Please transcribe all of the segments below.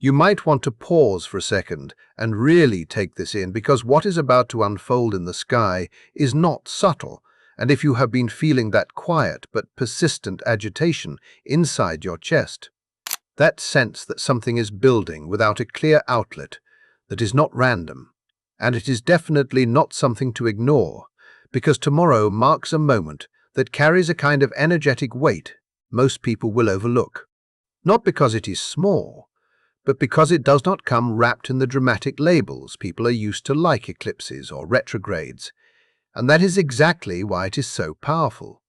You might want to pause for a second and really take this in, because what is about to unfold in the sky is not subtle, and if you have been feeling that quiet but persistent agitation inside your chest, that sense that something is building without a clear outlet, that is not random, and it is definitely not something to ignore, because tomorrow marks a moment that carries a kind of energetic weight most people will overlook. Not because it is small, but because it does not come wrapped in the dramatic labels people are used to, like eclipses or retrogrades. And that is exactly why it is so powerful.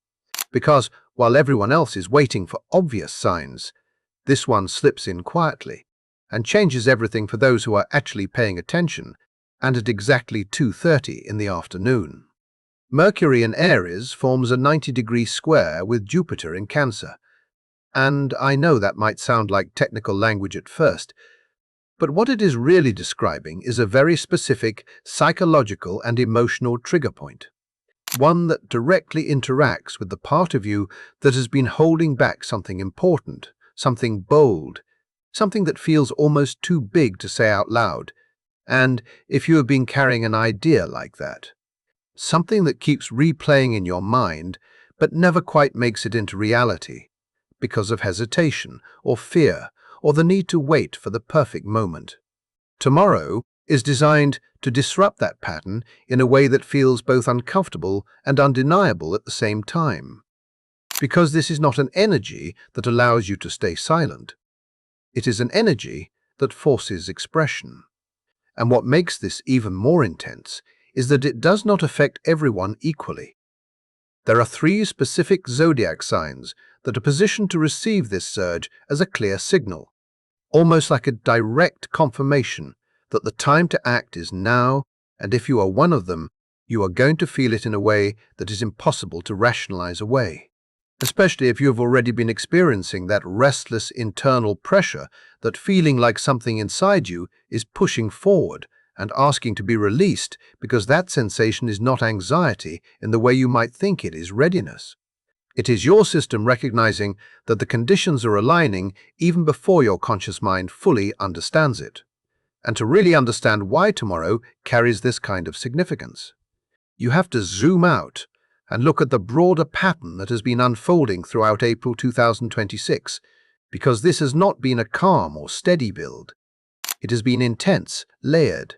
Because while everyone else is waiting for obvious signs, this one slips in quietly and changes everything for those who are actually paying attention, and at exactly 2:30 in the afternoon. Mercury in Aries forms a 90-degree square with Jupiter in Cancer. And I know that might sound like technical language at first, but what it is really describing is a very specific psychological and emotional trigger point. One that directly interacts with the part of you that has been holding back something important, something bold, something that feels almost too big to say out loud. And if you have been carrying an idea like that, something that keeps replaying in your mind but never quite makes it into reality, because of hesitation or fear or the need to wait for the perfect moment. Tomorrow is designed to disrupt that pattern in a way that feels both uncomfortable and undeniable at the same time. Because this is not an energy that allows you to stay silent. It is an energy that forces expression. And what makes this even more intense is that it does not affect everyone equally. There are 3 specific zodiac signs that are positioned to receive this surge as a clear signal, almost like a direct confirmation that the time to act is now, and if you are one of them, you are going to feel it in a way that is impossible to rationalize away. Especially if you have already been experiencing that restless internal pressure, that feeling like something inside you is pushing forward and asking to be released, because that sensation is not anxiety in the way you might think it is readiness. It is your system recognizing that the conditions are aligning even before your conscious mind fully understands it. And to really understand why tomorrow carries this kind of significance, you have to zoom out and look at the broader pattern that has been unfolding throughout April 2026, because this has not been a calm or steady build. It has been intense, layered,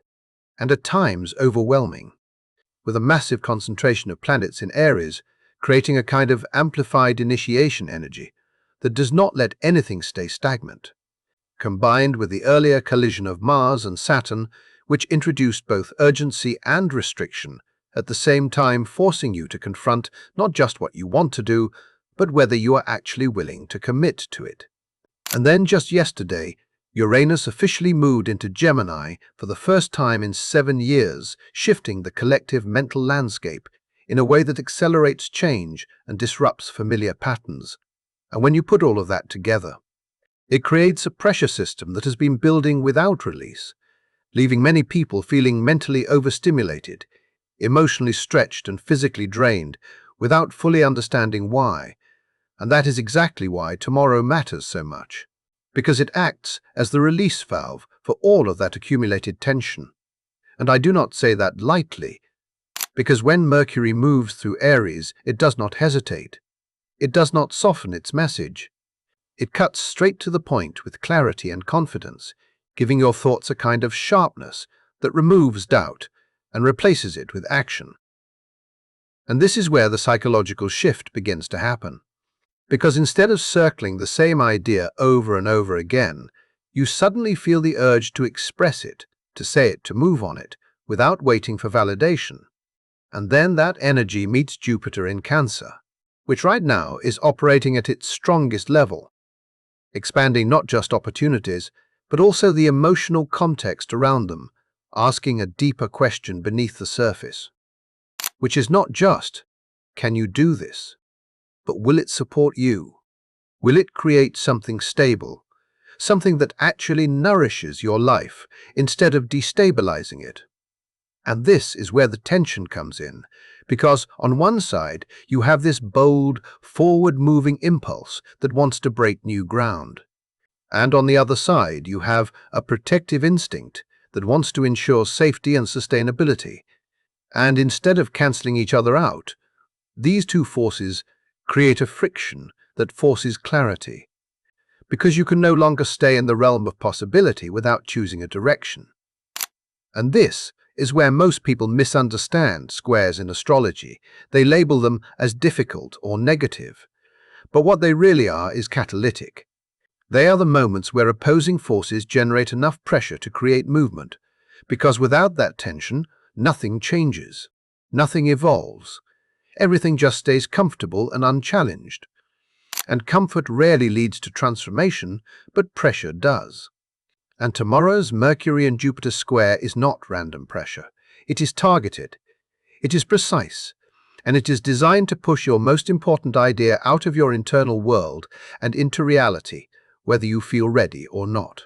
and at times overwhelming, with a massive concentration of planets in Aries, creating a kind of amplified initiation energy that does not let anything stay stagnant, combined with the earlier collision of Mars and Saturn, which introduced both urgency and restriction, at the same time forcing you to confront not just what you want to do, but whether you are actually willing to commit to it. And then just yesterday, Uranus officially moved into Gemini for the first time in 7 years, shifting the collective mental landscape in a way that accelerates change and disrupts familiar patterns. And when you put all of that together, it creates a pressure system that has been building without release, leaving many people feeling mentally overstimulated, emotionally stretched and physically drained, without fully understanding why. And that is exactly why tomorrow matters so much, because it acts as the release valve for all of that accumulated tension. And I do not say that lightly, because when Mercury moves through Aries, it does not hesitate. It does not soften its message. It cuts straight to the point with clarity and confidence, giving your thoughts a kind of sharpness that removes doubt and replaces it with action. And this is where the psychological shift begins to happen. Because instead of circling the same idea over and over again, you suddenly feel the urge to express it, to say it, to move on it, without waiting for validation. And then that energy meets Jupiter in Cancer, which right now is operating at its strongest level, expanding not just opportunities, but also the emotional context around them, asking a deeper question beneath the surface, which is not just, can you do this? But will it support you? Will it create something stable, something that actually nourishes your life instead of destabilizing it? And this is where the tension comes in, because on one side you have this bold, forward-moving impulse that wants to break new ground. And on the other side, you have a protective instinct that wants to ensure safety and sustainability. And instead of cancelling each other out, these two forces create a friction that forces clarity, because you can no longer stay in the realm of possibility without choosing a direction. And this is where most people misunderstand squares in astrology. They label them as difficult or negative. But what they really are is catalytic. They are the moments where opposing forces generate enough pressure to create movement, because without that tension, nothing changes, nothing evolves. Everything just stays comfortable and unchallenged. And comfort rarely leads to transformation, but pressure does. And tomorrow's Mercury and Jupiter square is not random pressure. It is targeted. It is precise. And it is designed to push your most important idea out of your internal world and into reality, whether you feel ready or not.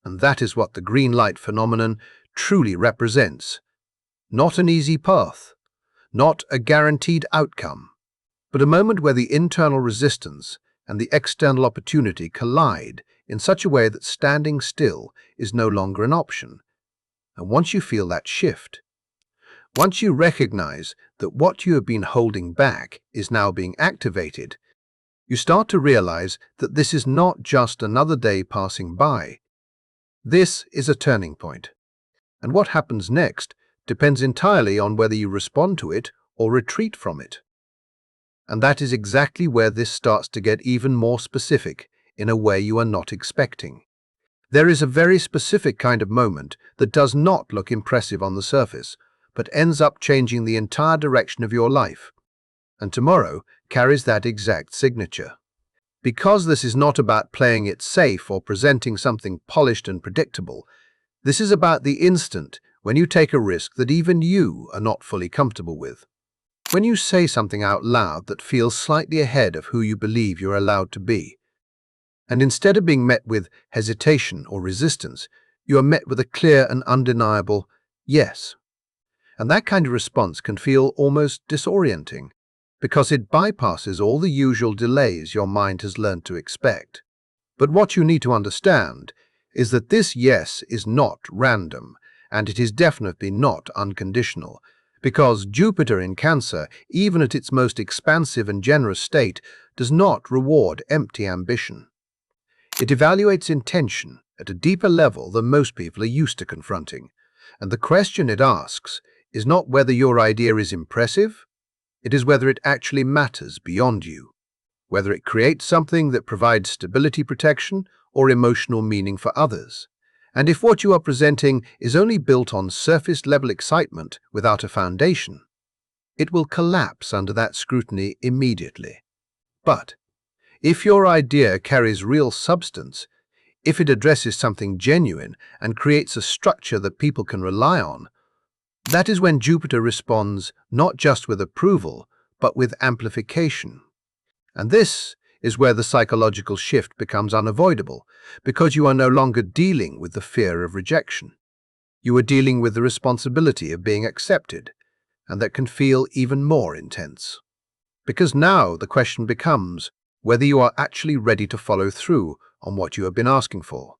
And that is what the green light phenomenon truly represents. Not an easy path, not a guaranteed outcome, but a moment where the internal resistance and the external opportunity collide in such a way that standing still is no longer an option. And once you feel that shift, once you recognize that what you have been holding back is now being activated, you start to realize that this is not just another day passing by. This is a turning point. And what happens next depends entirely on whether you respond to it or retreat from it. And that is exactly where this starts to get even more specific in a way you are not expecting. There is a very specific kind of moment that does not look impressive on the surface, but ends up changing the entire direction of your life. And tomorrow carries that exact signature. Because this is not about playing it safe or presenting something polished and predictable, this is about the instant when you take a risk that even you are not fully comfortable with. When you say something out loud that feels slightly ahead of who you believe you're allowed to be. And instead of being met with hesitation or resistance, you are met with a clear and undeniable yes. And that kind of response can feel almost disorienting, because it bypasses all the usual delays your mind has learned to expect. But what you need to understand is that this yes is not random, and it is definitely not unconditional, because Jupiter in Cancer, even at its most expansive and generous state, does not reward empty ambition. It evaluates intention at a deeper level than most people are used to confronting, and the question it asks is not whether your idea is impressive, it is whether it actually matters beyond you, whether it creates something that provides stability, protection, or emotional meaning for others. And if what you are presenting is only built on surface-level excitement without a foundation, it will collapse under that scrutiny immediately. But if your idea carries real substance, if it addresses something genuine and creates a structure that people can rely on, that is when Jupiter responds not just with approval, but with amplification. And this is where the psychological shift becomes unavoidable, because you are no longer dealing with the fear of rejection. You are dealing with the responsibility of being accepted, and that can feel even more intense. Because now the question becomes whether you are actually ready to follow through on what you have been asking for.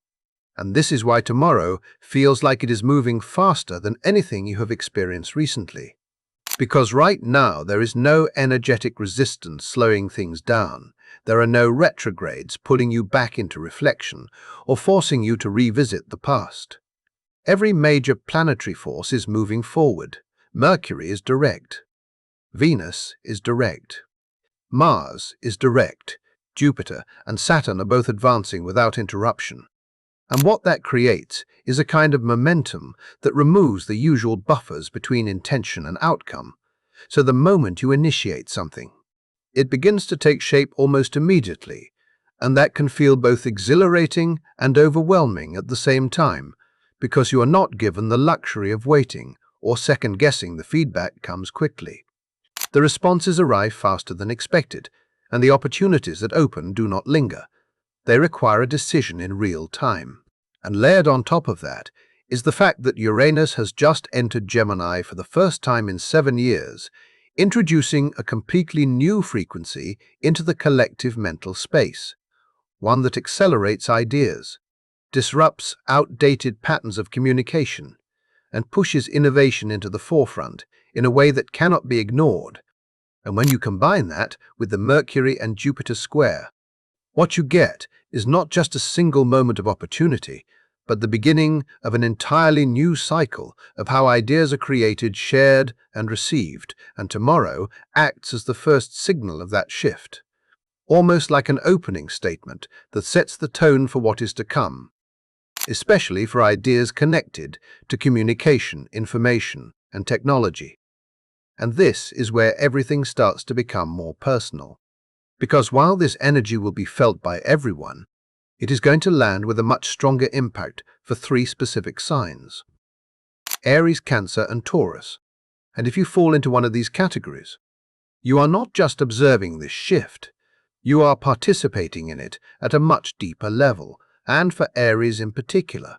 And this is why tomorrow feels like it is moving faster than anything you have experienced recently. Because right now there is no energetic resistance slowing things down. There are no retrogrades pulling you back into reflection or forcing you to revisit the past. Every major planetary force is moving forward. Mercury is direct. Venus is direct. Mars is direct. Jupiter and Saturn are both advancing without interruption. And what that creates is a kind of momentum that removes the usual buffers between intention and outcome. So the moment you initiate something, it begins to take shape almost immediately, and that can feel both exhilarating and overwhelming at the same time, because you are not given the luxury of waiting or second-guessing. The feedback comes quickly. The responses arrive faster than expected, and the opportunities that open do not linger. They require a decision in real time. And layered on top of that is the fact that Uranus has just entered Gemini for the first time in 7 years, introducing a completely new frequency into the collective mental space. one that accelerates ideas, disrupts outdated patterns of communication, and pushes innovation into the forefront in a way that cannot be ignored. And when you combine that with the Mercury and Jupiter square, what you get is not just a single moment of opportunity, but the beginning of an entirely new cycle of how ideas are created, shared, and received, and tomorrow acts as the first signal of that shift, almost like an opening statement that sets the tone for what is to come, especially for ideas connected to communication, information, and technology. And this is where everything starts to become more personal. Because while this energy will be felt by everyone, it is going to land with a much stronger impact for 3 specific signs: Aries, Cancer, and Taurus. And if you fall into one of these categories, you are not just observing this shift, you are participating in it at a much deeper level. And for Aries in particular,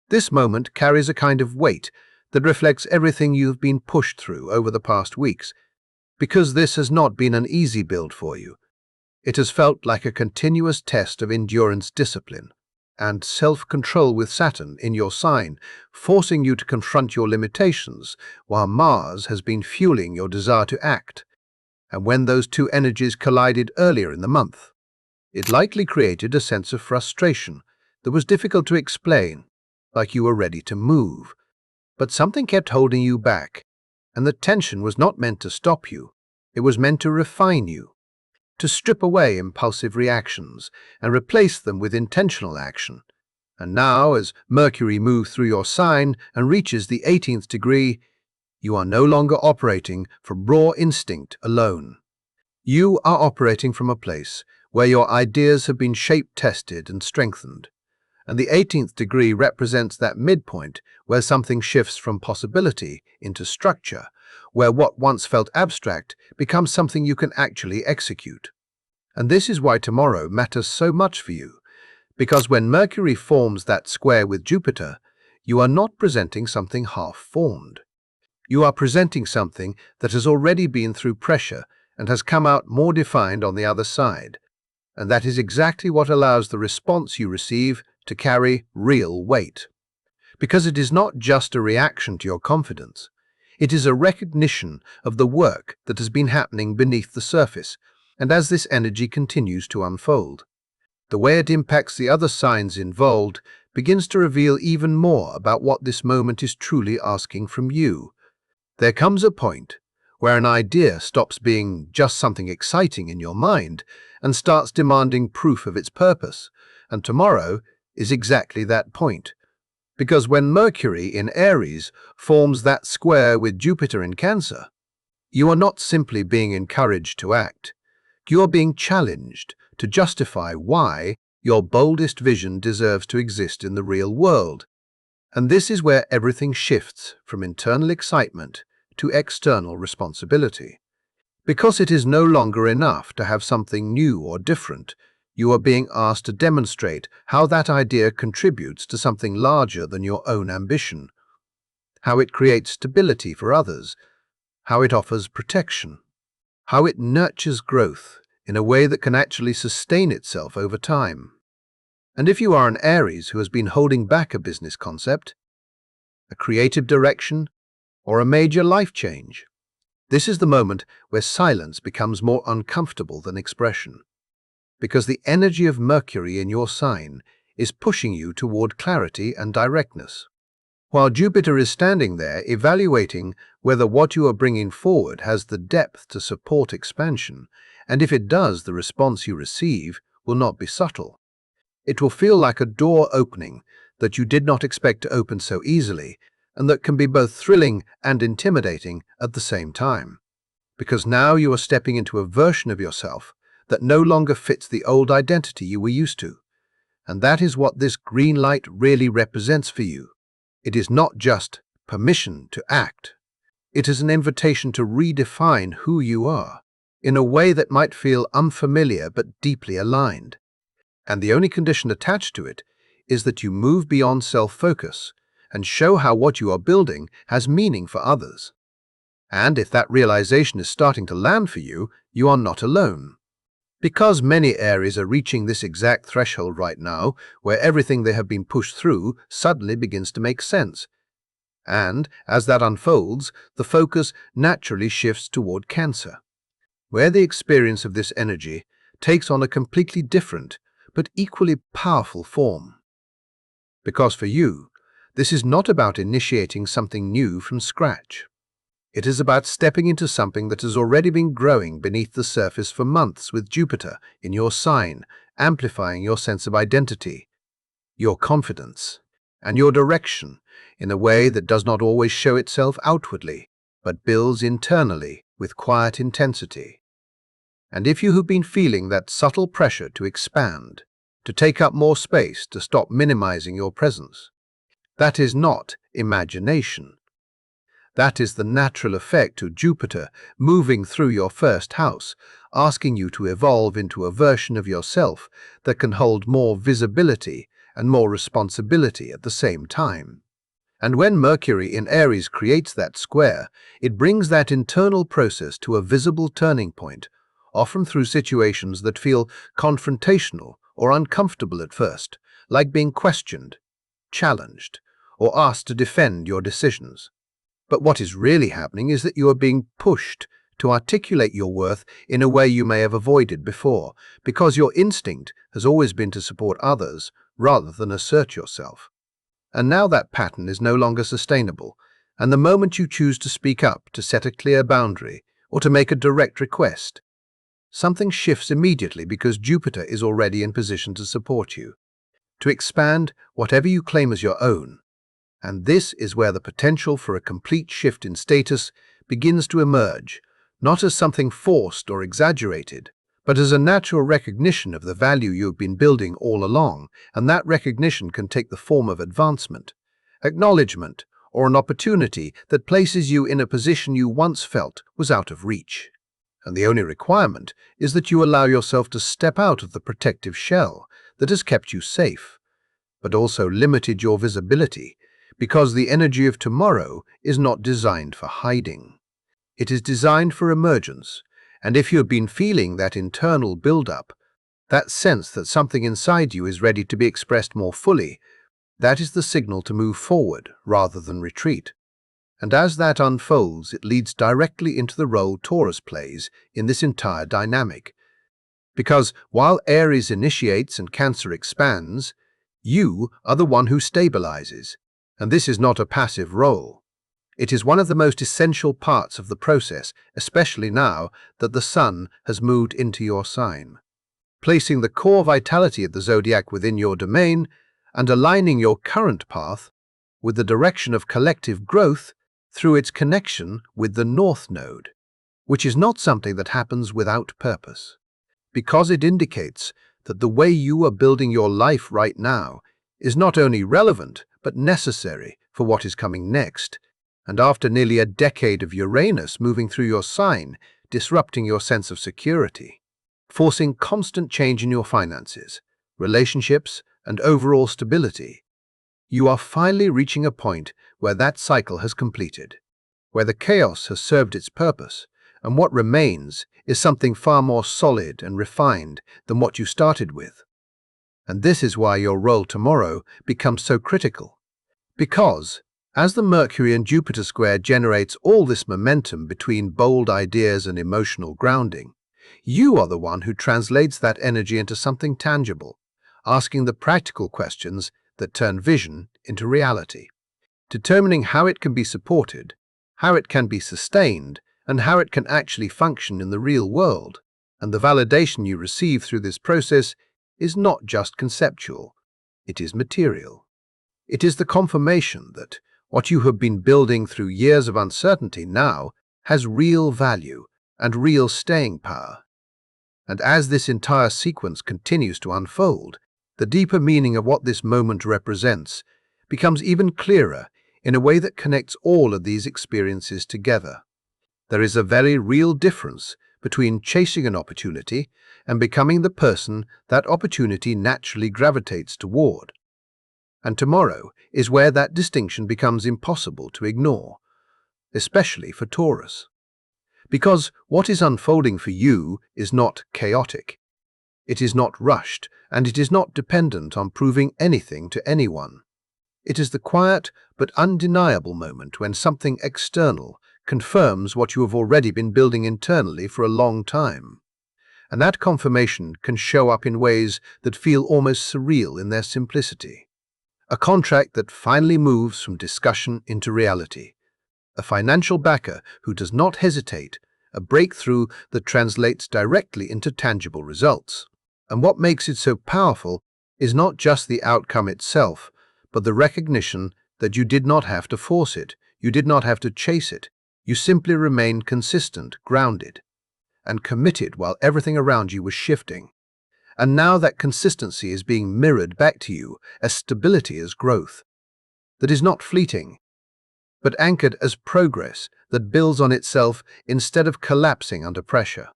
this moment carries a kind of weight that reflects everything you've been pushed through over the past weeks, because this has not been an easy build for you. It has felt like a continuous test of endurance, discipline, and self-control, with Saturn in your sign, forcing you to confront your limitations, while Mars has been fueling your desire to act. And when those two energies collided earlier in the month, it likely created a sense of frustration that was difficult to explain, like you were ready to move, but something kept holding you back, and the tension was not meant to stop you, it was meant to refine you, to strip away impulsive reactions and replace them with intentional action. And now, as Mercury moves through your sign and reaches the 18th degree, you are no longer operating from raw instinct alone. You are operating from a place where your ideas have been shape-tested and strengthened. And the 18th degree represents that midpoint where something shifts from possibility into structure, where what once felt abstract becomes something you can actually execute. And this is why tomorrow matters so much for you, because when Mercury forms that square with Jupiter, you are not presenting something half-formed. You are presenting something that has already been through pressure and has come out more defined on the other side. And that is exactly what allows the response you receive to carry real weight. Because it is not just a reaction to your confidence, it is a recognition of the work that has been happening beneath the surface, and as this energy continues to unfold, the way it impacts the other signs involved begins to reveal even more about what this moment is truly asking from you. There comes a point where an idea stops being just something exciting in your mind and starts demanding proof of its purpose, and tomorrow is exactly that point. Because when Mercury in Aries forms that square with Jupiter in Cancer, you are not simply being encouraged to act. You are being challenged to justify why your boldest vision deserves to exist in the real world. And this is where everything shifts from internal excitement to external responsibility. Because it is no longer enough to have something new or different, you are being asked to demonstrate how that idea contributes to something larger than your own ambition, how it creates stability for others, how it offers protection, how it nurtures growth in a way that can actually sustain itself over time. And if you are an Aries who has been holding back a business concept, a creative direction, or a major life change, this is the moment where silence becomes more uncomfortable than expression, because the energy of Mercury in your sign is pushing you toward clarity and directness, while Jupiter is standing there evaluating whether what you are bringing forward has the depth to support expansion, and if it does, the response you receive will not be subtle. It will feel like a door opening that you did not expect to open so easily, and that can be both thrilling and intimidating at the same time. Because now you are stepping into a version of yourself that no longer fits the old identity you were used to. And that is what this green light really represents for you. It is not just permission to act. It is an invitation to redefine who you are in a way that might feel unfamiliar but deeply aligned. And the only condition attached to it is that you move beyond self-focus and show how what you are building has meaning for others. And if that realization is starting to land for you, you are not alone. Because many Aries are reaching this exact threshold right now, where everything they have been pushed through suddenly begins to make sense. And as that unfolds, the focus naturally shifts toward Cancer, where the experience of this energy takes on a completely different but equally powerful form. Because for you, this is not about initiating something new from scratch. It is about stepping into something that has already been growing beneath the surface for months with Jupiter in your sign, amplifying your sense of identity, your confidence, and your direction in a way that does not always show itself outwardly, but builds internally with quiet intensity. And if you have been feeling that subtle pressure to expand, to take up more space, to stop minimizing your presence, that is not imagination. That is the natural effect of Jupiter moving through your first house, asking you to evolve into a version of yourself that can hold more visibility and more responsibility at the same time. And when Mercury in Aries creates that square, it brings that internal process to a visible turning point, often through situations that feel confrontational or uncomfortable at first, like being questioned, challenged, or asked to defend your decisions. But what is really happening is that you are being pushed to articulate your worth in a way you may have avoided before, because your instinct has always been to support others rather than assert yourself. And now that pattern is no longer sustainable, and the moment you choose to speak up, to set a clear boundary, or to make a direct request, something shifts immediately because Jupiter is already in position to support you, to expand whatever you claim as your own. And this is where the potential for a complete shift in status begins to emerge, not as something forced or exaggerated, but as a natural recognition of the value you have been building all along, and that recognition can take the form of advancement, acknowledgement, or an opportunity that places you in a position you once felt was out of reach. And the only requirement is that you allow yourself to step out of the protective shell that has kept you safe, but also limited your visibility, because the energy of tomorrow is not designed for hiding. It is designed for emergence, and if you have been feeling that internal build-up, that sense that something inside you is ready to be expressed more fully, that is the signal to move forward rather than retreat. And as that unfolds, it leads directly into the role Taurus plays in this entire dynamic. Because while Aries initiates and Cancer expands, you are the one who stabilizes. And this is not a passive role. It is one of the most essential parts of the process, especially now that the Sun has moved into your sign, placing the core vitality of the zodiac within your domain and aligning your current path with the direction of collective growth through its connection with the North Node, which is not something that happens without purpose, because it indicates that the way you are building your life right now is not only relevant, but necessary for what is coming next. And after nearly a decade of Uranus moving through your sign, disrupting your sense of security, forcing constant change in your finances, relationships, and overall stability, you are finally reaching a point where that cycle has completed, where the chaos has served its purpose, and what remains is something far more solid and refined than what you started with. And this is why your role tomorrow becomes so critical. Because, as the Mercury and Jupiter square generates all this momentum between bold ideas and emotional grounding, you are the one who translates that energy into something tangible, asking the practical questions that turn vision into reality, determining how it can be supported, how it can be sustained, and how it can actually function in the real world. And the validation you receive through this process is not just conceptual, it is material. It is the confirmation that what you have been building through years of uncertainty now has real value and real staying power. And as this entire sequence continues to unfold, the deeper meaning of what this moment represents becomes even clearer in a way that connects all of these experiences together. There is a very real difference between chasing an opportunity and becoming the person that opportunity naturally gravitates toward. And tomorrow is where that distinction becomes impossible to ignore, especially for Taurus. Because what is unfolding for you is not chaotic, It is not rushed, and it is not dependent on proving anything to anyone. It is the quiet but undeniable moment when something external confirms what you have already been building internally for a long time. And that confirmation can show up in ways that feel almost surreal in their simplicity. A contract that finally moves from discussion into reality. A financial backer who does not hesitate. A breakthrough that translates directly into tangible results. And what makes it so powerful is not just the outcome itself, but the recognition that you did not have to force it, you did not have to chase it, you simply remained consistent, grounded, and committed while everything around you was shifting. And now that consistency is being mirrored back to you as stability as growth, that is not fleeting, but anchored as progress that builds on itself instead of collapsing under pressure.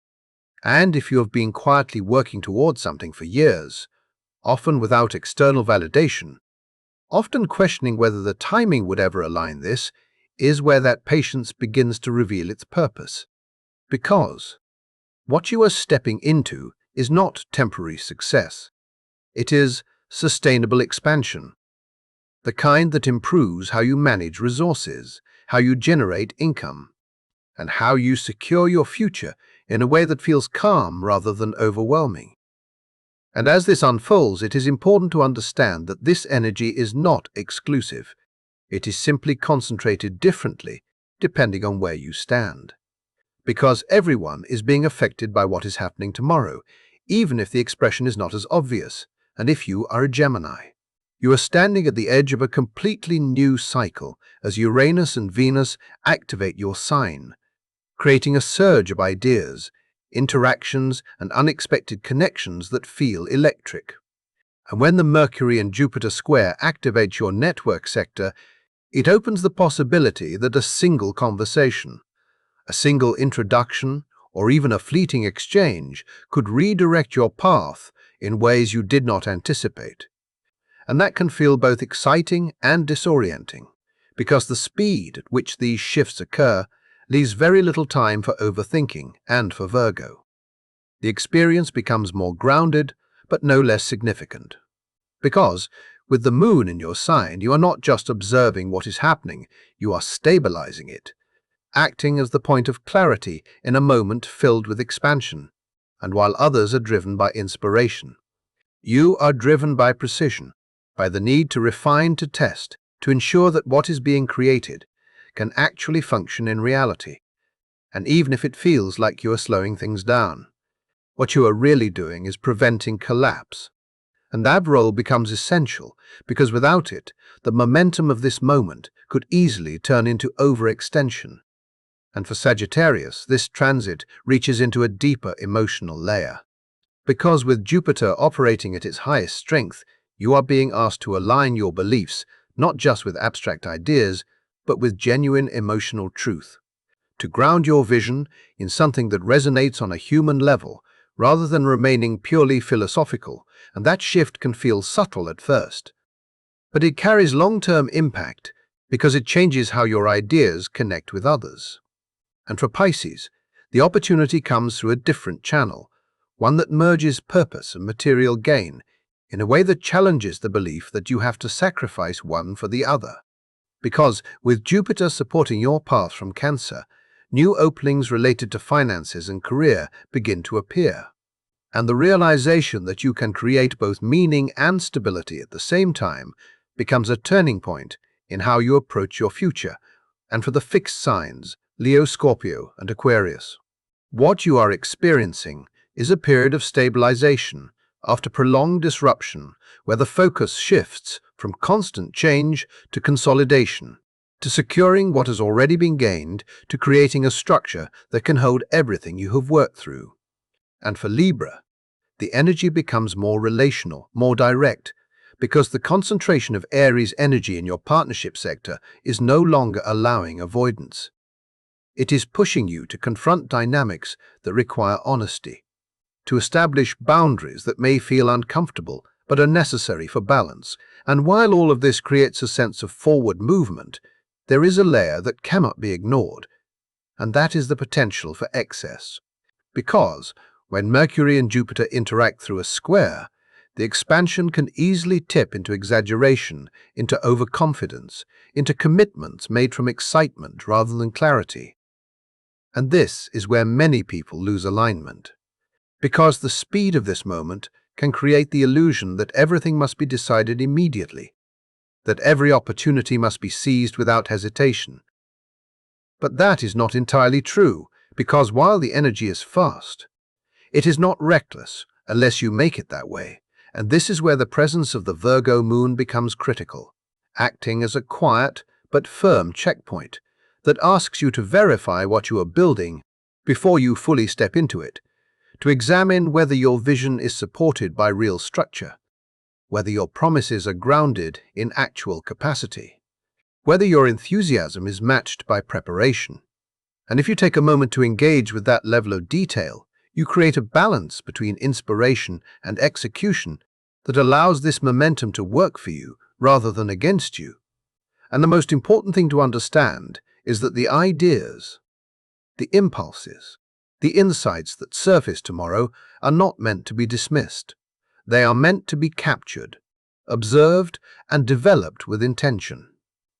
And if you have been quietly working towards something for years, often without external validation, often questioning whether the timing would ever align, this is where that patience begins to reveal its purpose. Because what you are stepping into is not temporary success. It is sustainable expansion. The kind that improves how you manage resources, how you generate income, and how you secure your future in a way that feels calm rather than overwhelming. And as this unfolds, it is important to understand that this energy is not exclusive. It is simply concentrated differently depending on where you stand. Because everyone is being affected by what is happening tomorrow, even if the expression is not as obvious. And if you are a Gemini, you are standing at the edge of a completely new cycle as Uranus and Venus activate your sign, creating a surge of ideas, interactions, and unexpected connections that feel electric. And when the Mercury and Jupiter square activates your network sector, it opens the possibility that a single conversation, a single introduction, or even a fleeting exchange could redirect your path in ways you did not anticipate. And that can feel both exciting and disorienting, because the speed at which these shifts occur leaves very little time for overthinking and for Virgo. The experience becomes more grounded, but no less significant. Because, with the moon in your sign, you are not just observing what is happening, you are stabilizing it, acting as the point of clarity in a moment filled with expansion. And while others are driven by inspiration, you are driven by precision, by the need to refine, to test, to ensure that what is being created can actually function in reality. And even if it feels like you are slowing things down, what you are really doing is preventing collapse. And that role becomes essential because without it, the momentum of this moment could easily turn into overextension. And for Sagittarius, this transit reaches into a deeper emotional layer. Because with Jupiter operating at its highest strength, you are being asked to align your beliefs not just with abstract ideas, but with genuine emotional truth. To ground your vision in something that resonates on a human level, rather than remaining purely philosophical, and that shift can feel subtle at first. But it carries long-term impact because it changes how your ideas connect with others. And for Pisces, the opportunity comes through a different channel, one that merges purpose and material gain in a way that challenges the belief that you have to sacrifice one for the other. Because with Jupiter supporting your path from Cancer, new openings related to finances and career begin to appear. And the realization that you can create both meaning and stability at the same time becomes a turning point in how you approach your future. And for the fixed signs, Leo, Scorpio, and Aquarius, what you are experiencing is a period of stabilization after prolonged disruption, where the focus shifts from constant change to consolidation, to securing what has already been gained, to creating a structure that can hold everything you have worked through. And for Libra, the energy becomes more relational, more direct, because the concentration of Aries energy in your partnership sector is no longer allowing avoidance. It is pushing you to confront dynamics that require honesty, to establish boundaries that may feel uncomfortable but are necessary for balance. And while all of this creates a sense of forward movement, there is a layer that cannot be ignored, and that is the potential for excess. Because When Mercury and Jupiter interact through a square, the expansion can easily tip into exaggeration, into overconfidence, into commitments made from excitement rather than clarity. And this is where many people lose alignment, because the speed of this moment can create the illusion that everything must be decided immediately, that every opportunity must be seized without hesitation. But that is not entirely true, because while the energy is fast, it is not reckless unless you make it that way. And this is where the presence of the Virgo moon becomes critical, acting as a quiet but firm checkpoint that asks you to verify what you are building before you fully step into it, to examine whether your vision is supported by real structure, whether your promises are grounded in actual capacity, whether your enthusiasm is matched by preparation. And if you take a moment to engage with that level of detail, you create a balance between inspiration and execution that allows this momentum to work for you rather than against you. And the most important thing to understand is that the ideas, the impulses, the insights that surface tomorrow are not meant to be dismissed. They are meant to be captured, observed, and developed with intention.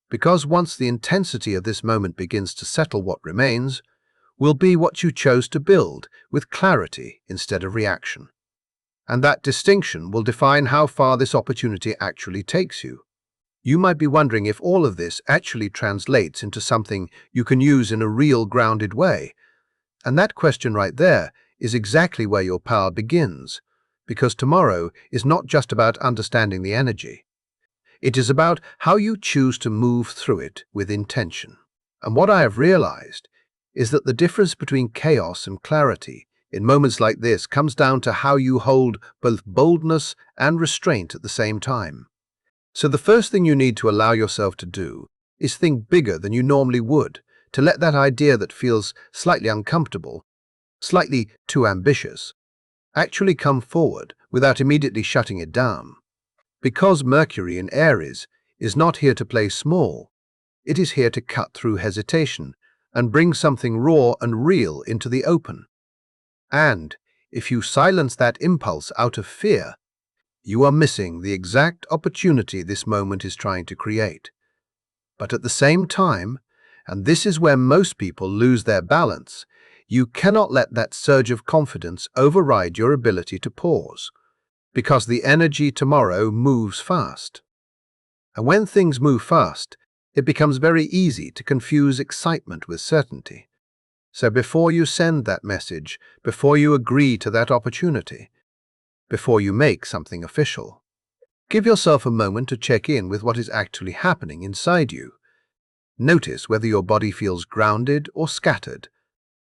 Because once the intensity of this moment begins to settle, what remains will be what you chose to build with clarity instead of reaction. And that distinction will define how far this opportunity actually takes you. You might be wondering if all of this actually translates into something you can use in a real, grounded way. And that question right there is exactly where your power begins, because tomorrow is not just about understanding the energy. It is about how you choose to move through it with intention. And what I have realized is that the difference between chaos and clarity in moments like this comes down to how you hold both boldness and restraint at the same time. So the first thing you need to allow yourself to do is think bigger than you normally would, to let that idea that feels slightly uncomfortable, slightly too ambitious, actually come forward without immediately shutting it down. Because Mercury in Aries is not here to play small, it is here to cut through hesitation and bring something raw and real into the open. And if you silence that impulse out of fear, you are missing the exact opportunity this moment is trying to create. But at the same time, and this is where most people lose their balance, you cannot let that surge of confidence override your ability to pause, because the energy tomorrow moves fast. And when things move fast, it becomes very easy to confuse excitement with certainty. So before you send that message, before you agree to that opportunity, before you make something official, give yourself a moment to check in with what is actually happening inside you. Notice whether your body feels grounded or scattered.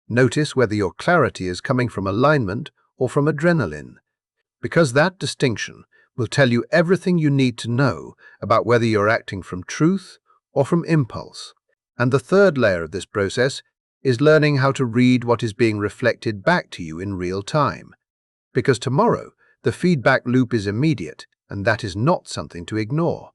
Notice whether your clarity is coming from alignment or from adrenaline, because that distinction will tell you everything you need to know about whether you're acting from truth or from impulse. And the third layer of this process is learning how to read what is being reflected back to you in real time. Because tomorrow, the feedback loop is immediate, and that is not something to ignore.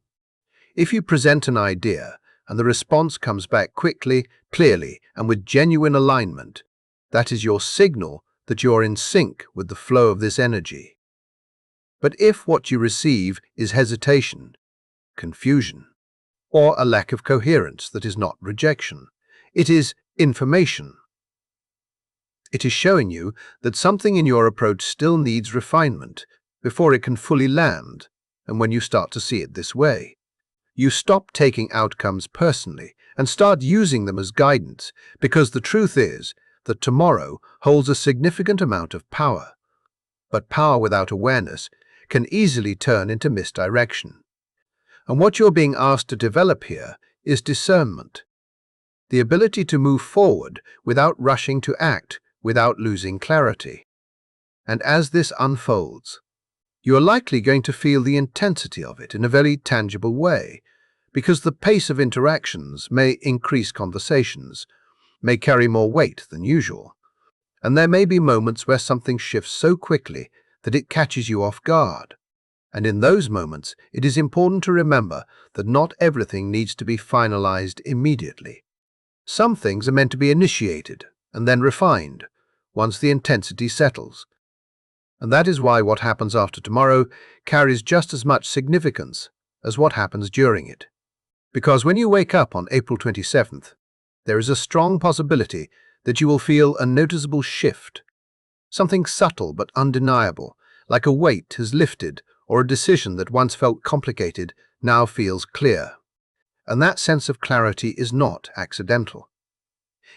If you present an idea and the response comes back quickly, clearly, and with genuine alignment, that is your signal that you are in sync with the flow of this energy. But if what you receive is hesitation, confusion, or a lack of coherence, that is not rejection. It is information. It is showing you that something in your approach still needs refinement before it can fully land. And when you start to see it this way, you stop taking outcomes personally and start using them as guidance, because the truth is that tomorrow holds a significant amount of power. But power without awareness can easily turn into misdirection. And what you're being asked to develop here is discernment, the ability to move forward without rushing to act, without losing clarity. And as this unfolds, you are likely going to feel the intensity of it in a very tangible way, because the pace of interactions may increase conversations, may carry more weight than usual, and there may be moments where something shifts so quickly that it catches you off guard. And in those moments, it is important to remember that not everything needs to be finalized immediately. Some things are meant to be initiated and then refined once the intensity settles. And that is why what happens after tomorrow carries just as much significance as what happens during it. Because when you wake up on April 27th, there is a strong possibility that you will feel a noticeable shift. Something subtle but undeniable, like a weight has lifted or a decision that once felt complicated now feels clear. And that sense of clarity is not accidental.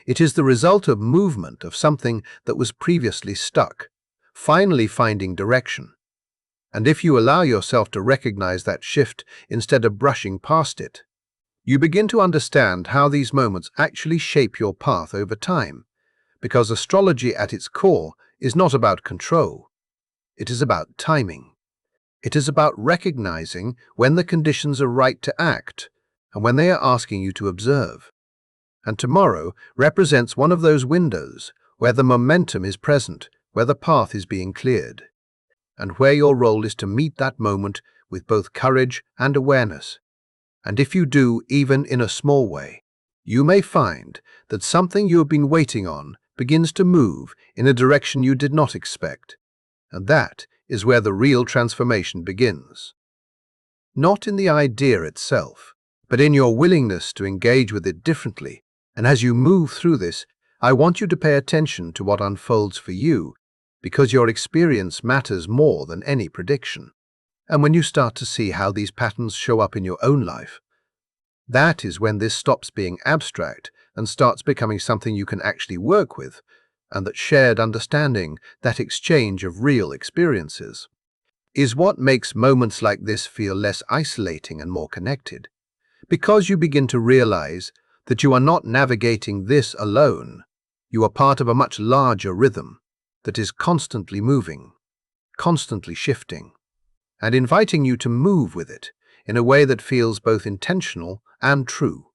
It is the result of movement of something that was previously stuck, finally finding direction. And if you allow yourself to recognize that shift instead of brushing past it, you begin to understand how these moments actually shape your path over time, because astrology at its core is not about control. It is about timing. It is about recognizing when the conditions are right to act and when they are asking you to observe. And tomorrow represents one of those windows where the momentum is present, where the path is being cleared, and where your role is to meet that moment with both courage and awareness. And if you do, even in a small way, you may find that something you have been waiting on begins to move in a direction you did not expect. And that is where the real transformation begins. Not in the idea itself, but in your willingness to engage with it differently. And as you move through this, I want you to pay attention to what unfolds for you, because your experience matters more than any prediction. And when you start to see how these patterns show up in your own life, that is when this stops being abstract and starts becoming something you can actually work with, and that shared understanding, that exchange of real experiences, is what makes moments like this feel less isolating and more connected. Because you begin to realize that you are not navigating this alone, you are part of a much larger rhythm that is constantly moving, constantly shifting, and inviting you to move with it in a way that feels both intentional and true.